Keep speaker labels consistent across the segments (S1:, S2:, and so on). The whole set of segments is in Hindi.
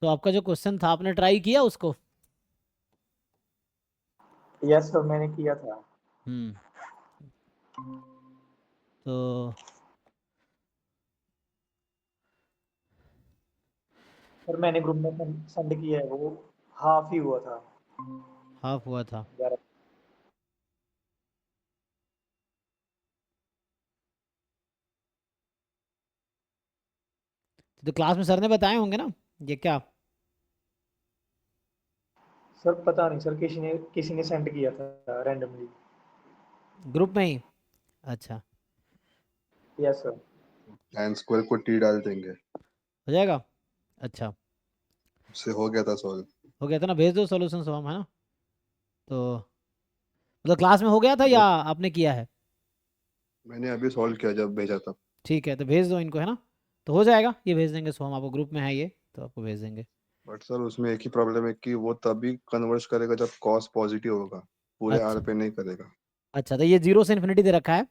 S1: तो आपका जो क्वेश्चन था आपने ट्राई किया उसको?
S2: यस सर, मैंने किया था।
S1: हम्म। तो
S2: सर मैंने ग्रुप में सेंड किया है, वो हाफ ही हुआ था।
S1: हाफ हुआ था।
S2: 11।
S1: तो क्लास में सर ने बताए होंगे ना ये क्या?
S2: सर पता नहीं सर, किसी ने सेंड किया था रैंडमली।
S1: ग्रुप में ही? अच्छा।
S2: Yes sir.
S3: tan स्क्वायर को t डाल देंगे,
S1: हो जाएगा। अच्छा,
S3: उससे हो गया था सॉल्व।
S1: हो गया था ना, भेज दो सॉल्यूशन हम, है ना? तो मतलब क्लास में हो गया था या
S3: जब
S1: आपने किया है?
S3: मैंने अभी सॉल्व किया जब भेजा था।
S1: ठीक है, तो भेज दो इनको, है ना? तो हो जाएगा, ये भेज देंगे हम आपको, ग्रुप में है ये, तो आपको भेज देंगे।
S3: बट सर उसमें एक ही प्रॉब्लम है कि वो तभी कन्वर्स करेगा जब कॉस पॉजिटिव होगा, पूरे आर
S1: अच्छा।
S3: पे नहीं करेगा।
S1: अच्छा, तो ये 0 से इन्फिनिटी दे रखा है,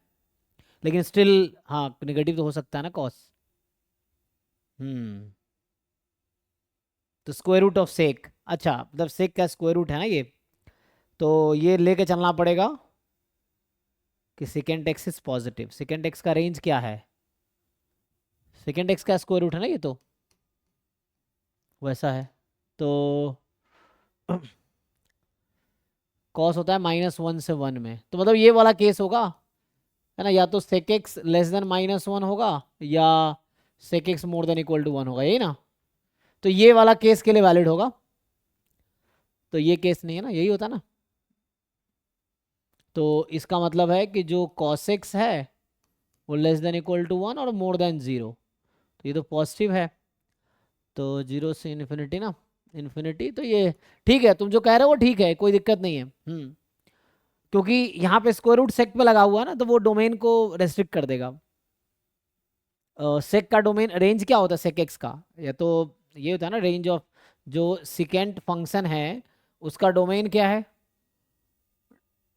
S1: लेकिन स्टिल हाँ नेगेटिव तो हो सकता है ना कॉस। हम्म। तो स्क्वायर रूट ऑफ सेक, अच्छा मतलब सेक का स्क्वायर रूट है ना ये, तो ये लेके चलना पड़ेगा कि second x is positive. Second x का रेंज क्या है? सेकेंड एक्स का स्क्वायर रूट है ना ये, तो वैसा है। तो कॉस होता है -1 से 1 में, तो मतलब ये वाला केस होगा, है ना? या तो सेक एक्स लेस देन -1 होगा, या sec x more than equal to 1 होगा, यही ना? तो ये वाला केस के लिए वैलिड होगा, तो ये केस नहीं है ना, यही होता ना? तो इसका मतलब है कि जो cos x है वो लेस देन इक्वल टू 1 और मोर देन 0, तो ये तो पॉजिटिव है। तो 0 से इन्फिनिटी ना, इन्फिनिटी, तो ये ठीक है, तुम जो कह रहे हो वो ठीक है, कोई दिक्कत नहीं है। क्योंकि यहाँ पे स्क्वायर रूट सेक पे लगा हुआ है ना, तो वो डोमेन को रेस्ट्रिक्ट कर देगा। सेक का डोमेन रेंज क्या होता है सेक एक्स का? या तो ये होता है ना रेंज ऑफ जो सिकेंट फंक्शन है, उसका डोमेन क्या है?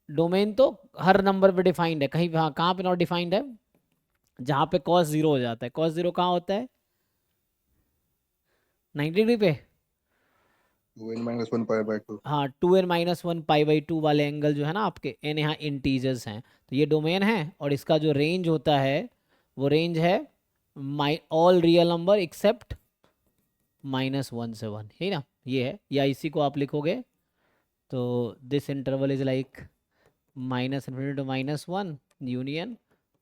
S1: डोमेन तो हर नंबर पे डिफाइंड है, कहीं हाँ कहाँ पे नॉट डिफाइंड है? जहाँ पे cos 0 हो जाता है। cos 0 कहाँ होता है? 90 डिग्री पे।
S3: 2n-1 π/2।
S1: हाँ, 2n-1 π/2 वाले एंगल जो है ना आपके, n यहाँ इंटीजर्स हैं, तो ये डोमेन है, और इसका जो रेंज होता है वो रेंज है ऑल रियल नंबर एक्सेप्ट -1 से 1, है ना? ये है, या इसी को आप लिखोगे तो this interval is like -∞ to -1 union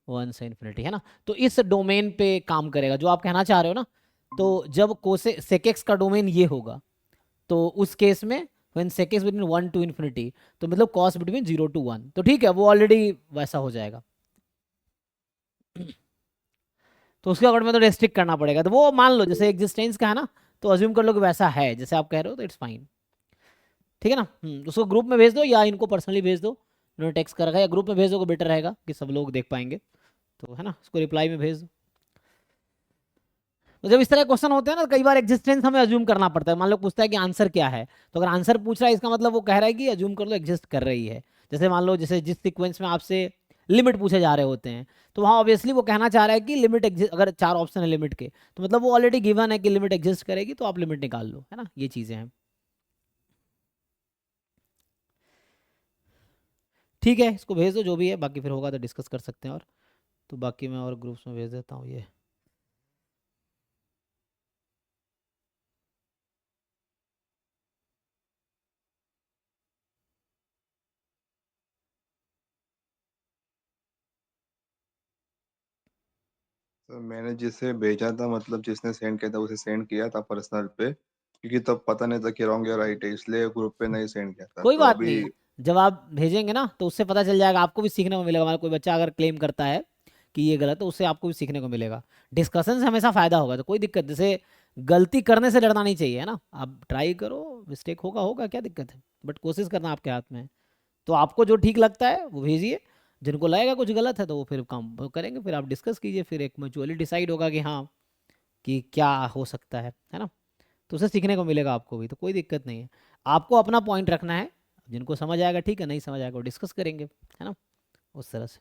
S1: 1 से इन्फिनिटी, है ना? तो इस डोमेन पे काम करेगा जो आप कहना चाह रहे हो ना। तो जब कोसे सेकेक्स का डोमेन ये होगा, तो उस केस में when sec x between 1 to infinity, तो मतलब कॉस बिटवीन 0 टू 1, तो ठीक है, वो ऑलरेडी वैसा हो जाएगा। तो उसके अकॉर्डिंग में तो रेस्ट्रिक्ट करना पड़ेगा, तो वो मान लो जैसे एग्जिस्टेंस का है ना, तो अज्यूम कर लो कि वैसा है जैसे आप कह रहे हो, तो इट्स फाइन। ठीक है ना? उसको ग्रुप में भेज दो या इनको पर्सनली भेज दो, उन्होंने टेक्स्ट कर रखा है, या ग्रुप में भेज दो बेटर रहेगा कि सब लोग देख पाएंगे, तो है ना, उसको रिप्लाई में भेज दो। तो जब इस तरह क्वेश्चन होते हैं ना, कई बार एग्जिस्टेंस हमें अज्यूम करना पड़ता है। मान लो पूछता है कि आंसर क्या है, तो अगर आंसर पूछ रहा है इसका मतलब वो कह रहा है कि अज्यूम कर लो एग्जिस्ट कर रही है। जैसे मान लो जैसे जिस सीक्वेंस में आपसे लिमिट पूछे जा रहे होते हैं, तो वहाँ ऑब्वियसली वो कहना चाह रहा है कि लिमिट एग्जिस्ट, अगर 4 ऑप्शन है लिमिट के, तो मतलब वो ऑलरेडी गिवन है कि लिमिट एग्जिस्ट करेगी, तो आप लिमिट निकाल लो, है ना? ये चीज़ें हैं। ठीक है, इसको भेज दो जो भी है, बाकी फिर होगा तो डिस्कस कर सकते हैं। और तो बाकी मैं और ग्रुप्स में भेज देता हूँ ये।
S3: सर मैंने जिसे भेजा था, मतलब जिसने सेंड किया था उसे सेंड किया था पर्सनल पे, क्योंकि तब पता नहीं था कि रॉन्ग या राइट है, इसलिए ग्रुप पे नहीं सेंड किया था,
S1: कोई
S3: तो
S1: बात
S3: अभी।
S1: नहीं, जब आप भेजेंगे ना तो उससे पता चल जाएगा, आपको भी सीखने को मिलेगा। हमारा कोई बच्चा अगर क्लेम करता है कि ये गलत, तो उससे आपको भी सीखने को मिलेगा। डिस्कशन से हमेशा फायदा होगा, तो कोई दिक्कत, जैसे गलती करने से डरना नहीं चाहिए, है ना? आप ट्राई करो, मिस्टेक होगा होगा, क्या दिक्कत है, बट कोशिश करना आपके हाथ में है। तो आपको जो ठीक लगता है वो भेजिए, जिनको लगेगा कुछ गलत है तो वो फिर काम वो करेंगे, फिर आप डिस्कस कीजिए, फिर एक म्यूचुअली डिसाइड होगा कि हाँ कि क्या हो सकता है ना? तो उसे सीखने को मिलेगा आपको भी, तो कोई दिक्कत नहीं है। आपको अपना पॉइंट रखना है, जिनको समझ आएगा ठीक है, नहीं समझ आएगा वो डिस्कस करेंगे, है ना? उस तरह से।